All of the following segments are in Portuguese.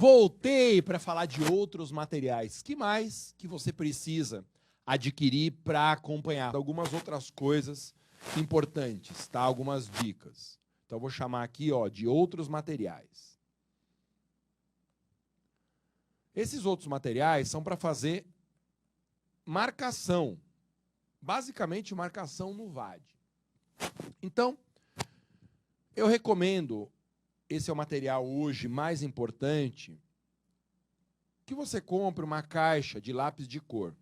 Voltei para falar de outros materiais. Que mais que você precisa adquirir para acompanhar? Algumas outras coisas importantes, tá? Algumas dicas. Então, eu vou chamar aqui, ó, de outros materiais. Esses outros materiais são para fazer marcação. Basicamente, marcação no VAD. Então, eu recomendo, esse é o material hoje mais importante, que você compre uma caixa de lápis de cor.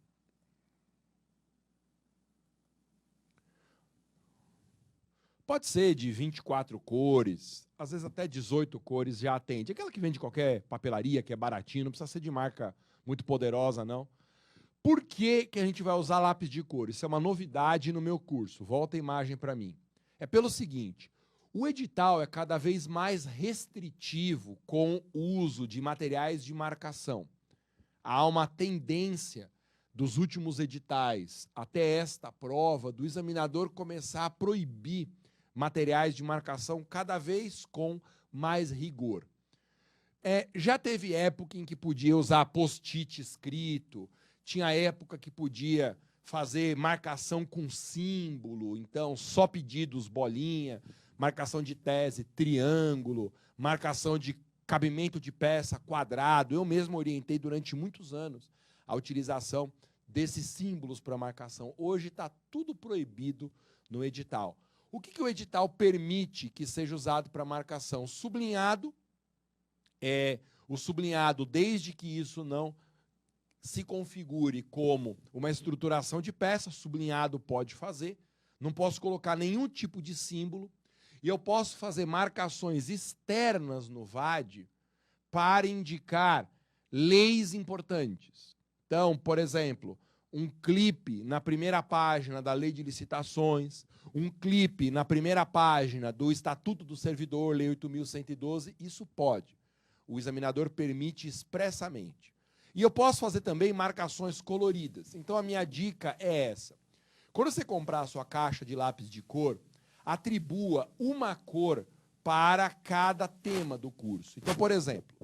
Pode ser de 24 cores, às vezes até 18 cores já atende. Aquela que vende de qualquer papelaria, que é baratinho, não precisa ser de marca muito poderosa, não. Por que que a gente vai usar lápis de cor? Isso é uma novidade no meu curso. Volta a imagem para mim. É pelo seguinte, o edital é cada vez mais restritivo com o uso de materiais de marcação. Há uma tendência dos últimos editais até esta prova do examinador começar a proibir materiais de marcação cada vez com mais rigor. Já teve época em que podia usar post-it escrito, tinha época que podia fazer marcação com símbolo, então só pedidos bolinha, marcação de tese triângulo, marcação de cabimento de peça quadrado. Eu mesmo orientei durante muitos anos a utilização desses símbolos para marcação. Hoje está tudo proibido no edital. O que o edital permite que seja usado para marcação? Sublinhado, o sublinhado, desde que isso não se configure como uma estruturação de peça, sublinhado pode fazer, não posso colocar nenhum tipo de símbolo, e eu posso fazer marcações externas no VAD para indicar leis importantes. Então, por exemplo, um clipe na primeira página da Lei de Licitações, um clipe na primeira página do Estatuto do Servidor, Lei 8.112, isso pode. O examinador permite expressamente. E eu posso fazer também marcações coloridas. Então, a minha dica é essa. Quando você comprar a sua caixa de lápis de cor, atribua uma cor para cada tema do curso. Então, por exemplo,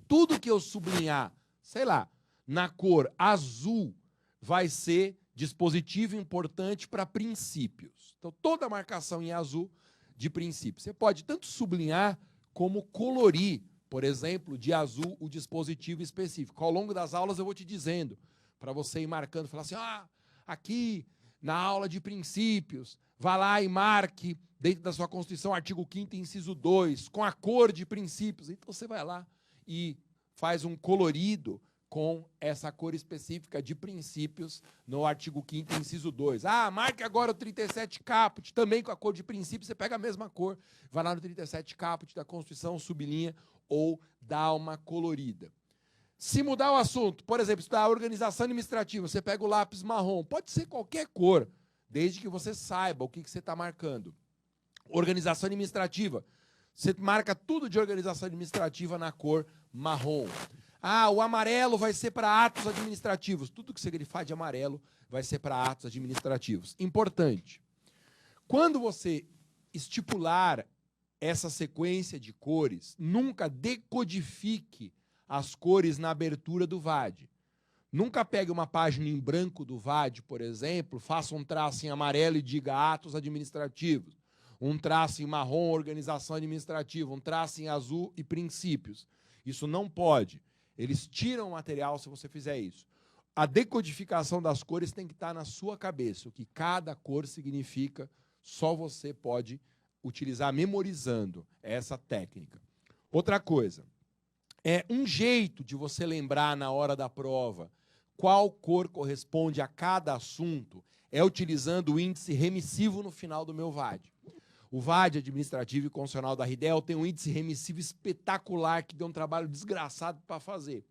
tudo que eu sublinhar, sei lá, na cor azul, vai ser dispositivo importante para princípios. Então, toda marcação em azul de princípios. Você pode tanto sublinhar como colorir, por exemplo, de azul o dispositivo específico. Ao longo das aulas eu vou te dizendo, para você ir marcando, falar assim, aqui na aula de princípios, vá lá e marque, dentro da sua Constituição, artigo 5º, inciso 2, com a cor de princípios. Então você vai lá e faz um colorido com essa cor específica de princípios no artigo 5º, inciso 2. Marque agora o 37 caput, também com a cor de princípios, você pega a mesma cor, vai lá no 37 caput da Constituição, sublinha ou dá uma colorida. Se mudar o assunto, por exemplo, estudar organização administrativa, você pega o lápis marrom, pode ser qualquer cor, desde que você saiba o que você está marcando. Organização administrativa, você marca tudo de organização administrativa na cor marrom. O amarelo vai ser para atos administrativos. Tudo que você grifar de amarelo vai ser para atos administrativos. Importante. Quando você estipular essa sequência de cores, nunca decodifique as cores na abertura do VAD. Nunca pegue uma página em branco do VAD, por exemplo, faça um traço em amarelo e diga atos administrativos, um traço em marrom, organização administrativa, um traço em azul e princípios. Isso não pode. Eles tiram o material se você fizer isso. A decodificação das cores tem que estar na sua cabeça. O que cada cor significa, só você pode utilizar memorizando essa técnica. Outra coisa, um jeito de você lembrar na hora da prova qual cor corresponde a cada assunto é utilizando o índice remissivo no final do meu VAD. O VAD administrativo e constitucional da RIDEL tem um índice remissivo espetacular que deu um trabalho desgraçado para fazer.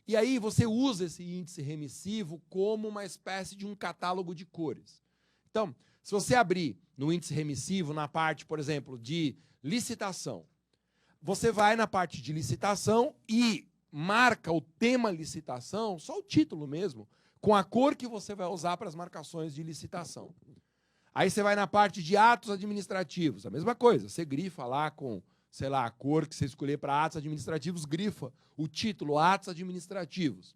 E aí você usa esse índice remissivo como uma espécie de um catálogo de cores. Então, se você abrir no índice remissivo, na parte, por exemplo, de licitação, você vai na parte de licitação e marca o tema licitação, só o título mesmo, com a cor que você vai usar para as marcações de licitação. Aí você vai na parte de atos administrativos, a mesma coisa, você grifa lá com, sei lá, a cor que você escolher para atos administrativos, grifa o título, atos administrativos.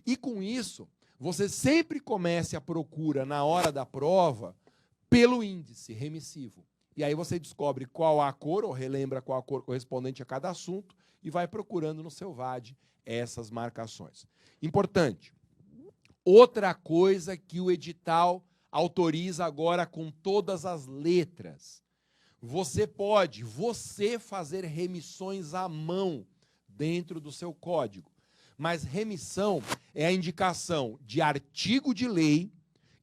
E com isso, você sempre comece a procura na hora da prova pelo índice remissivo. E aí você descobre qual a cor, ou relembra qual a cor correspondente a cada assunto, e vai procurando no seu VAD essas marcações. Importante. Outra coisa que o edital autoriza agora com todas as letras. Você pode, fazer remissões à mão dentro do seu código. Mas remissão é a indicação de artigo de lei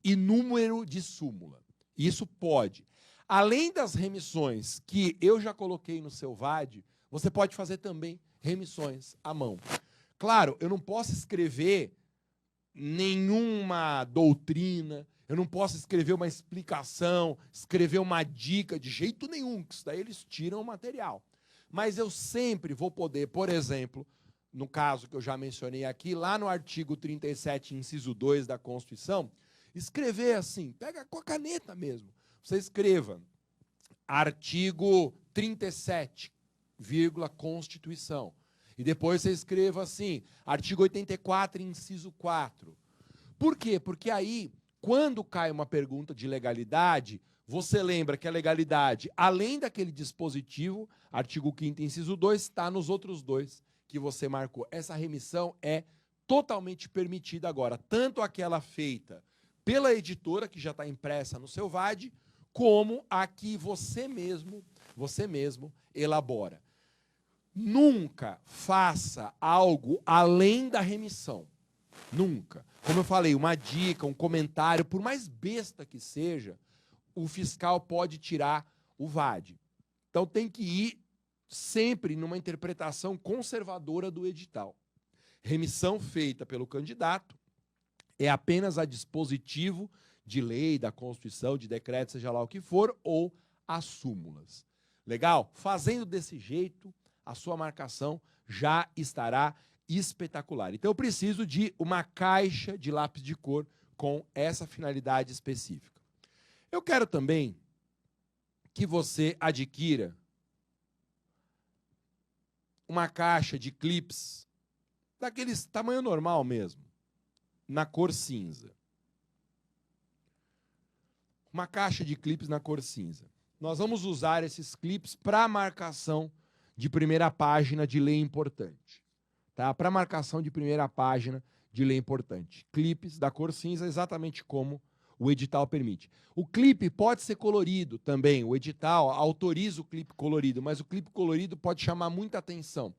e número de súmula. Isso pode. Além das remissões que eu já coloquei no seu VAD, você pode fazer também remissões à mão. Claro, eu não posso escrever nenhuma doutrina, eu não posso escrever uma explicação, escrever uma dica, de jeito nenhum, que isso daí eles tiram o material. Mas eu sempre vou poder, por exemplo, no caso que eu já mencionei aqui, lá no artigo 37, inciso 2 da Constituição, escrever assim, pega com a caneta mesmo, você escreva artigo 37, Constituição. E depois você escreva assim, artigo 84, inciso 4. Por quê? Porque aí, quando cai uma pergunta de legalidade, você lembra que a legalidade, além daquele dispositivo, artigo 5º, inciso 2, está nos outros dois que você marcou. Essa remissão é totalmente permitida agora, tanto aquela feita pela editora, que já está impressa no seu VAD, como a que você mesmo elabora. Nunca faça algo além da remissão. Nunca. Como eu falei, uma dica, um comentário, por mais besta que seja, o fiscal pode tirar o VAD. Então tem que ir sempre numa interpretação conservadora do edital. Remissão feita pelo candidato é apenas a dispositivo de lei, da Constituição, de decreto, seja lá o que for, ou as súmulas. Legal? Fazendo desse jeito, a sua marcação já estará espetacular. Então eu preciso de uma caixa de lápis de cor com essa finalidade específica. Eu quero também que você adquira uma caixa de clips daqueles tamanho normal mesmo, na cor cinza. Uma caixa de clips na cor cinza. Nós vamos usar esses clips para marcação de primeira página de lei importante. Tá? Para marcação de primeira página de lei importante. Clipes da cor cinza, exatamente como o edital permite. O clipe pode ser colorido também. O edital autoriza o clipe colorido, mas o clipe colorido pode chamar muita atenção.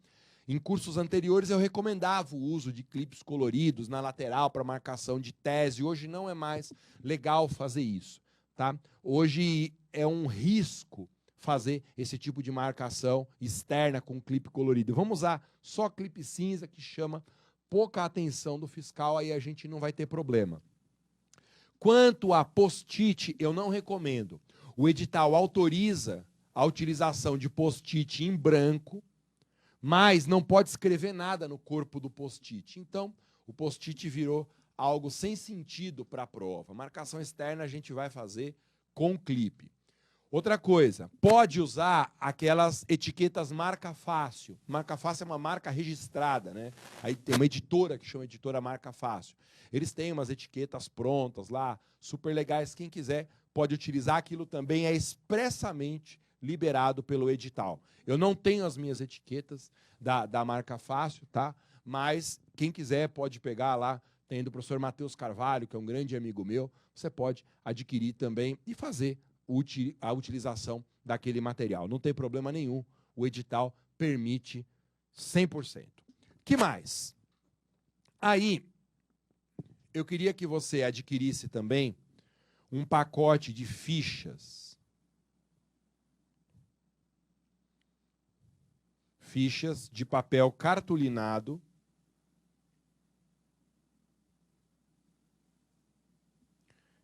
Em cursos anteriores eu recomendava o uso de clipes coloridos na lateral para marcação de tese. Hoje não é mais legal fazer isso. Tá? Hoje é um risco fazer esse tipo de marcação externa com clipe colorido. Vamos usar só clipe cinza, que chama pouca atenção do fiscal, aí a gente não vai ter problema. Quanto a post-it, eu não recomendo. O edital autoriza a utilização de post-it em branco, mas não pode escrever nada no corpo do post-it. Então, o post-it virou algo sem sentido para a prova. Marcação externa a gente vai fazer com clipe. Outra coisa, pode usar aquelas etiquetas marca fácil. Marca fácil é uma marca registrada, né? Aí tem uma editora que chama editora Marca Fácil. Eles têm umas etiquetas prontas lá, super legais. Quem quiser pode utilizar. Aquilo também é expressamente liberado pelo edital. Eu não tenho as minhas etiquetas da Marca Fácil, tá? Mas quem quiser pode pegar lá. Tem do professor Matheus Carvalho, que é um grande amigo meu. Você pode adquirir também e fazer a utilização daquele material. Não tem problema nenhum. O edital permite 100%. Que mais? Aí, eu queria que você adquirisse também um pacote de fichas. Fichas de papel cartolinado.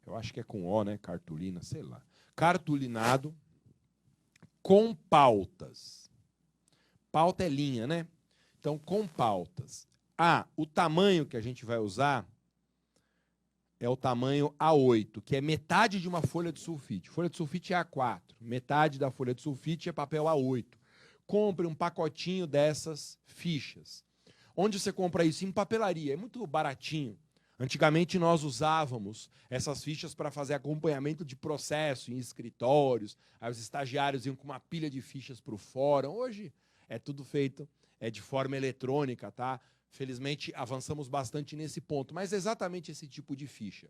Eu acho que é com O, né? Cartolina, sei lá. Cartolinado com pautas. Pauta é linha, né? Então, com pautas. O tamanho que a gente vai usar é o tamanho A8, que é metade de uma folha de sulfite. Folha de sulfite é A4. Metade da folha de sulfite é papel A8. compre um pacotinho dessas fichas. Onde você compra isso? Em papelaria, é muito baratinho. Antigamente nós usávamos essas fichas para fazer acompanhamento de processo em escritórios, aí os estagiários iam com uma pilha de fichas para o fórum. Hoje é tudo feito de forma eletrônica, tá? Felizmente avançamos bastante nesse ponto, mas é exatamente esse tipo de ficha.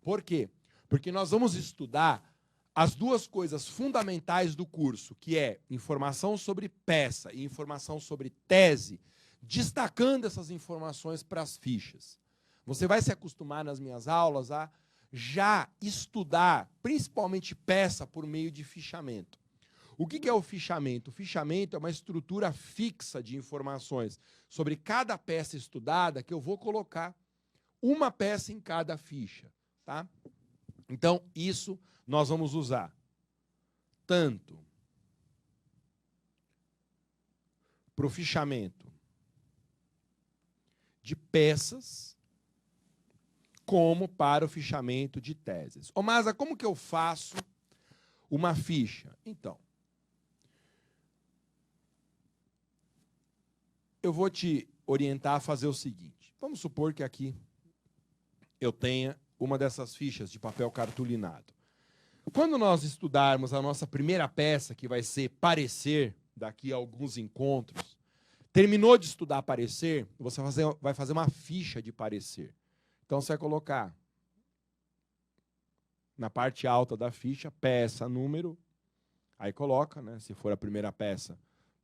Por quê? Porque nós vamos estudar as duas coisas fundamentais do curso, que é informação sobre peça e informação sobre tese, destacando essas informações para as fichas. Você vai se acostumar nas minhas aulas a já estudar, principalmente peça, por meio de fichamento. O que é o fichamento? O fichamento é uma estrutura fixa de informações sobre cada peça estudada, que eu vou colocar uma peça em cada ficha. Tá? Então, isso nós vamos usar tanto para o fichamento de peças, como para o fichamento de teses. Ô, Masa, como que eu faço uma ficha? Então, eu vou te orientar a fazer o seguinte. Vamos supor que aqui eu tenha uma dessas fichas de papel cartolinado. Quando nós estudarmos a nossa primeira peça, que vai ser parecer, daqui a alguns encontros, terminou de estudar parecer, você vai fazer uma ficha de parecer. Então, você vai colocar na parte alta da ficha, peça, número, aí coloca, né, se for a primeira peça,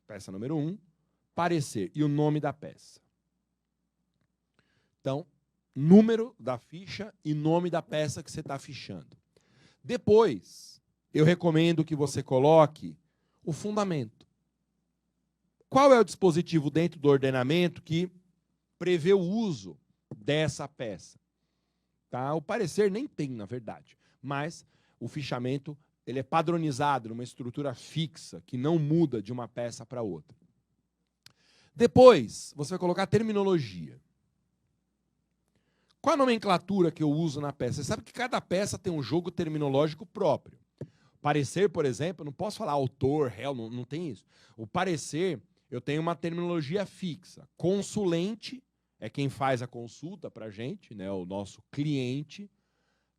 peça número 1, parecer, e o nome da peça. Então, número da ficha e nome da peça que você está fichando. Depois, eu recomendo que você coloque o fundamento. Qual é o dispositivo dentro do ordenamento que prevê o uso dessa peça? Tá? O parecer nem tem, na verdade, mas o fichamento ele é padronizado numa estrutura fixa, que não muda de uma peça para outra. Depois, você vai colocar a terminologia. Qual a nomenclatura que eu uso na peça? Você sabe que cada peça tem um jogo terminológico próprio. Parecer, por exemplo, eu não posso falar autor, réu, não tem isso. O parecer, eu tenho uma terminologia fixa. Consulente é quem faz a consulta para a gente, né, o nosso cliente.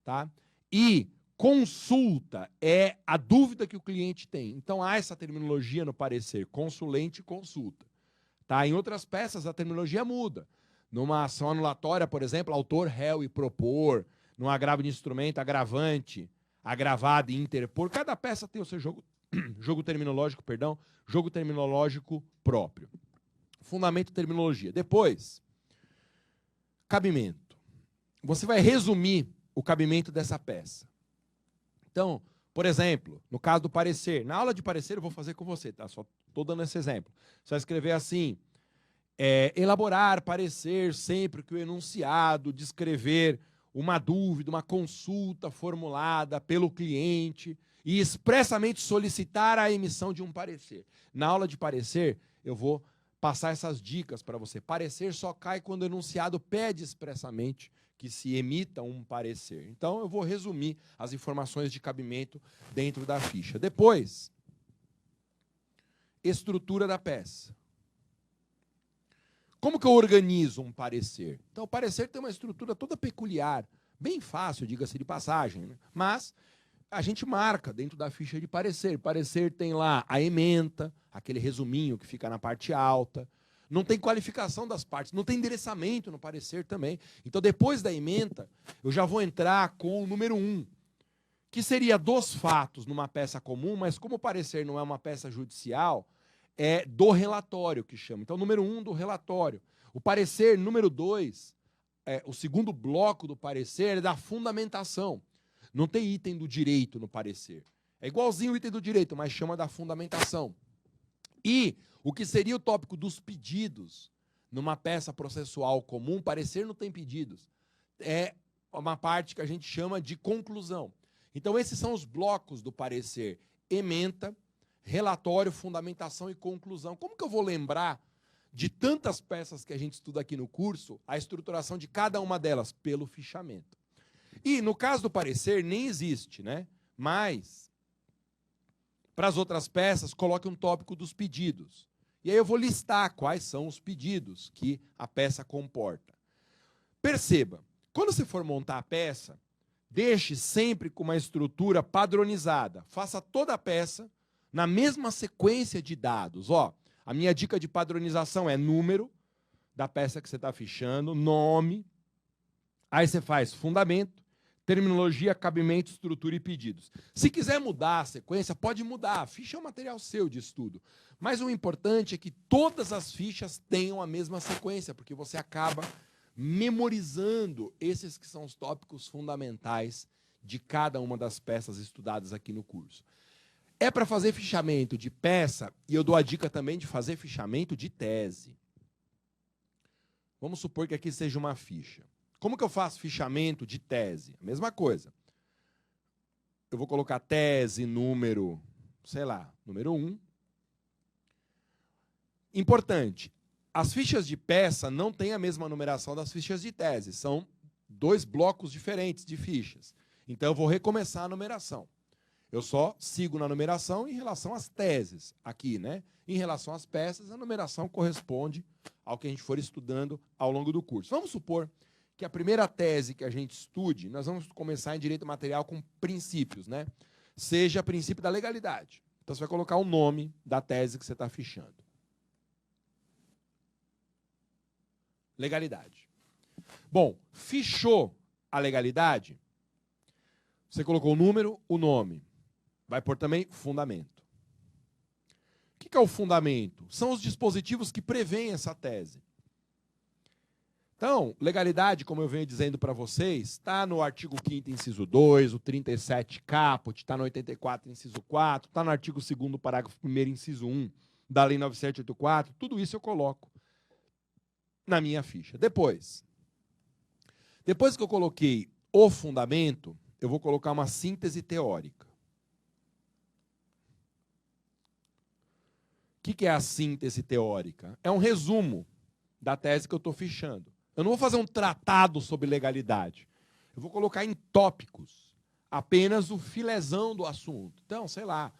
Tá? E consulta é a dúvida que o cliente tem. Então, há essa terminologia no parecer, consulente e consulta. Tá? Em outras peças, a terminologia muda. Numa ação anulatória, por exemplo, autor, réu e propor. Num agravo de instrumento, agravante, agravado e interpor. Cada peça tem o seu jogo terminológico, jogo terminológico próprio. Fundamento, terminologia. Depois, cabimento. Você vai resumir o cabimento dessa peça. Então, por exemplo, no caso do parecer, na aula de parecer eu vou fazer com você, tá? Só estou dando esse exemplo. Você vai escrever assim, elaborar parecer sempre que o enunciado descrever uma dúvida, uma consulta formulada pelo cliente e expressamente solicitar a emissão de um parecer. Na aula de parecer, eu vou passar essas dicas para você. Parecer só cai quando o enunciado pede expressamente que se emita um parecer. Então, eu vou resumir as informações de cabimento dentro da ficha. Depois, estrutura da peça. Como que eu organizo um parecer? Então, o parecer tem uma estrutura toda peculiar, bem fácil, diga-se de passagem, né? Mas a gente marca dentro da ficha de parecer. Parecer tem lá a ementa, aquele resuminho que fica na parte alta. Não tem qualificação das partes, não tem endereçamento no parecer também. Então, depois da ementa, eu já vou entrar com o número 1, que seria dos fatos numa peça comum, mas como o parecer não é uma peça judicial, é do relatório que chama. Então, número 1 do relatório. O parecer número 2, o segundo bloco do parecer é da fundamentação. Não tem item do direito no parecer. É igualzinho o item do direito, mas chama da fundamentação. E o que seria o tópico dos pedidos numa peça processual comum, parecer não tem pedidos. É uma parte que a gente chama de conclusão. Então, esses são os blocos do parecer. Ementa, relatório, fundamentação e conclusão. Como que eu vou lembrar de tantas peças que a gente estuda aqui no curso, a estruturação de cada uma delas? Pelo fichamento. E, no caso do parecer, nem existe, né? Mas Para as outras peças, coloque um tópico dos pedidos. E aí eu vou listar quais são os pedidos que a peça comporta. Perceba, quando você for montar a peça, deixe sempre com uma estrutura padronizada. Faça toda a peça na mesma sequência de dados. Ó, a minha dica de padronização é número da peça que você está fichando, nome, aí você faz fundamento, terminologia, cabimento, estrutura e pedidos. Se quiser mudar a sequência, pode mudar. A ficha é um material seu de estudo. Mas o importante é que todas as fichas tenham a mesma sequência, porque você acaba memorizando esses que são os tópicos fundamentais de cada uma das peças estudadas aqui no curso. É para fazer fichamento de peça, e eu dou a dica também de fazer fichamento de tese. Vamos supor que aqui seja uma ficha. Como que eu faço fichamento de tese? A mesma coisa. Eu vou colocar tese, número, sei lá, número 1. Importante, as fichas de peça não têm a mesma numeração das fichas de tese. São 2 blocos diferentes de fichas. Então, eu vou recomeçar a numeração. Eu só sigo na numeração em relação às teses aqui, né? Em relação às peças, a numeração corresponde ao que a gente for estudando ao longo do curso. Vamos supor que a primeira tese que a gente estude, nós vamos começar em direito material com princípios, né? Seja princípio da legalidade. Então, você vai colocar o nome da tese que você está fichando. Legalidade. Bom, fichou a legalidade, você colocou o número, o nome. Vai pôr também fundamento. O que é o fundamento? São os dispositivos que prevêem essa tese. Então, legalidade, como eu venho dizendo para vocês, está no artigo 5º, inciso 2, o 37 caput, está no 84, inciso 4, está no artigo 2º, parágrafo 1º, inciso 1, da Lei 9784, tudo isso eu coloco na minha ficha. Depois que eu coloquei o fundamento, eu vou colocar uma síntese teórica. O que é a síntese teórica? É um resumo da tese que eu estou fichando. Eu não vou fazer um tratado sobre legalidade. Eu vou colocar em tópicos apenas o filezão do assunto. Então, sei lá,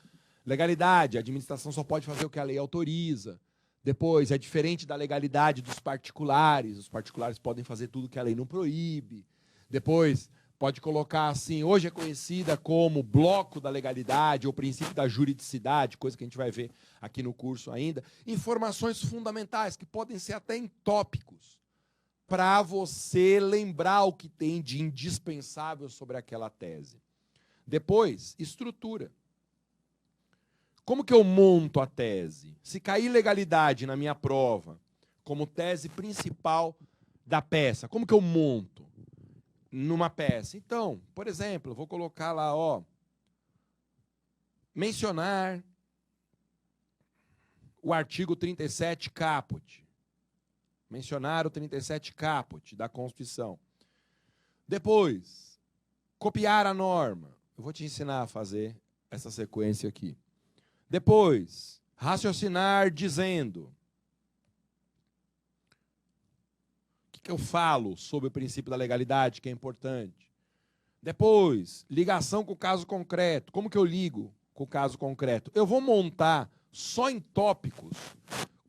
legalidade, a administração só pode fazer o que a lei autoriza. Depois, é diferente da legalidade dos particulares. Os particulares podem fazer tudo que a lei não proíbe. Depois, pode colocar assim, hoje é conhecida como bloco da legalidade ou princípio da juridicidade, coisa que a gente vai ver aqui no curso ainda. Informações fundamentais, que podem ser até em tópicos, para você lembrar o que tem de indispensável sobre aquela tese. Depois, estrutura. Como que eu monto a tese? Se cair legalidade na minha prova, como tese principal da peça, como que eu monto numa peça? Então, por exemplo, eu vou colocar lá, ó, mencionar o artigo 37 caput. Mencionar o 37 caput da Constituição. Depois, copiar a norma. Eu vou te ensinar a fazer essa sequência aqui. Depois, raciocinar dizendo. O que eu falo sobre o princípio da legalidade, que é importante? Depois, ligação com o caso concreto. Como que eu ligo com o caso concreto? Eu vou montar só em tópicos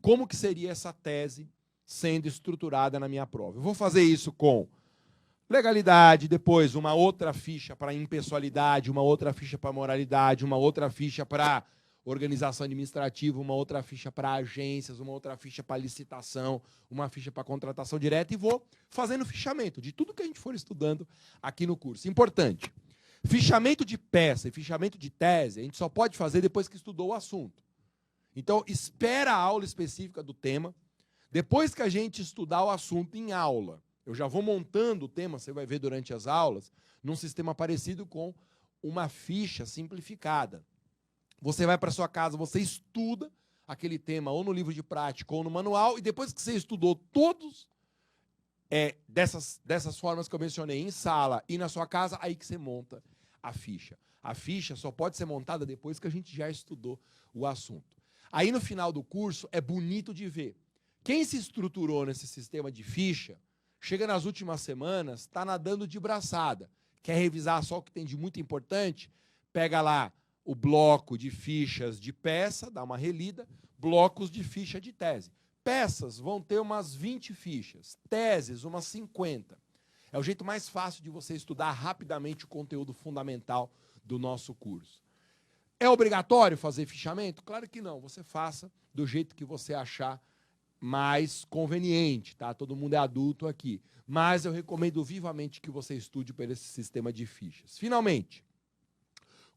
como que seria essa tese sendo estruturada na minha prova. Eu vou fazer isso com legalidade, depois uma outra ficha para impessoalidade, uma outra ficha para moralidade, uma outra ficha para organização administrativa, uma outra ficha para agências, uma outra ficha para licitação, uma ficha para contratação direta, e vou fazendo fichamento de tudo que a gente for estudando aqui no curso. Importante, fichamento de peça e fichamento de tese, a gente só pode fazer depois que estudou o assunto. Então, espera a aula específica do tema. Depois que a gente estudar o assunto em aula, eu já vou montando o tema, você vai ver durante as aulas, num sistema parecido com uma ficha simplificada. Você vai para sua casa, você estuda aquele tema ou no livro de prática ou no manual, e depois que você estudou todos dessas formas que eu mencionei em sala e na sua casa, aí que você monta a ficha. A ficha só pode ser montada depois que a gente já estudou o assunto. Aí no final do curso é bonito de ver. Quem se estruturou nesse sistema de ficha, chega nas últimas semanas, está nadando de braçada. Quer revisar só o que tem de muito importante? Pega lá o bloco de fichas de peça, dá uma relida, blocos de ficha de tese. Peças vão ter umas 20 fichas, teses umas 50. É o jeito mais fácil de você estudar rapidamente o conteúdo fundamental do nosso curso. É obrigatório fazer fichamento? Claro que não, você faça do jeito que você achar mais conveniente, tá? Todo mundo é adulto aqui. Mas eu recomendo vivamente que você estude por esse sistema de fichas. Finalmente,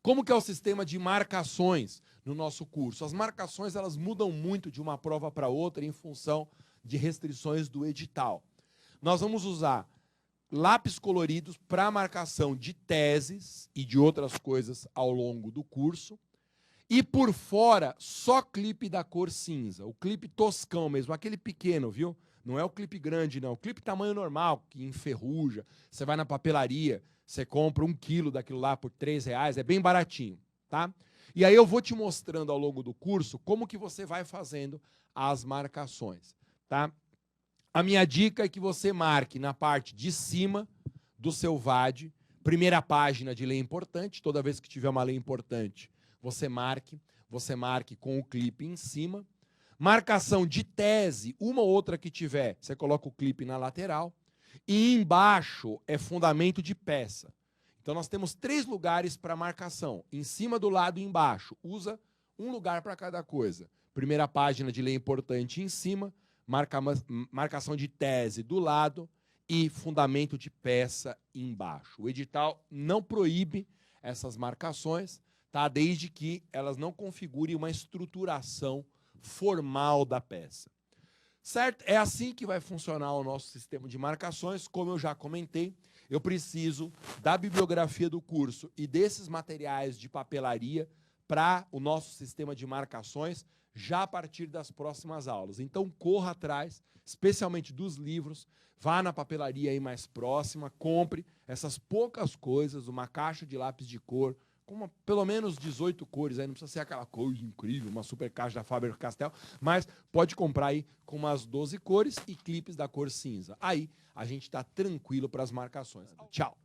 como que é o sistema de marcações no nosso curso? As marcações elas mudam muito de uma prova para outra em função de restrições do edital. Nós vamos usar lápis coloridos para marcação de teses e de outras coisas ao longo do curso. E por fora, só clipe da cor cinza. O clipe toscão mesmo, aquele pequeno, viu? Não é o clipe grande, não. O clipe tamanho normal, que enferruja. Você vai na papelaria, você compra 1 quilo daquilo lá por R$3, é bem baratinho, tá? E aí eu vou te mostrando ao longo do curso como que você vai fazendo as marcações, tá? A minha dica é que você marque na parte de cima do seu VAD, primeira página de lei importante, toda vez que tiver uma lei importante, você marque com o clipe em cima. Marcação de tese, uma ou outra que tiver, você coloca o clipe na lateral. E embaixo é fundamento de peça. Então nós temos 3 lugares para marcação, em cima, do lado e embaixo. Usa um lugar para cada coisa. Primeira página de lei importante em cima, marcação de tese do lado e fundamento de peça embaixo. O edital não proíbe essas marcações, tá? Desde que elas não configurem uma estruturação formal da peça. Certo? É assim que vai funcionar o nosso sistema de marcações. Como eu já comentei, eu preciso da bibliografia do curso e desses materiais de papelaria para o nosso sistema de marcações já a partir das próximas aulas. Então, corra atrás, especialmente dos livros, vá na papelaria aí mais próxima, compre essas poucas coisas, uma caixa de lápis de cor, com pelo menos 18 cores, aí não precisa ser aquela coisa incrível, uma super caixa da Faber-Castell, mas pode comprar aí com umas 12 cores e clipes da cor cinza. Aí a gente está tranquilo para as marcações. Tchau!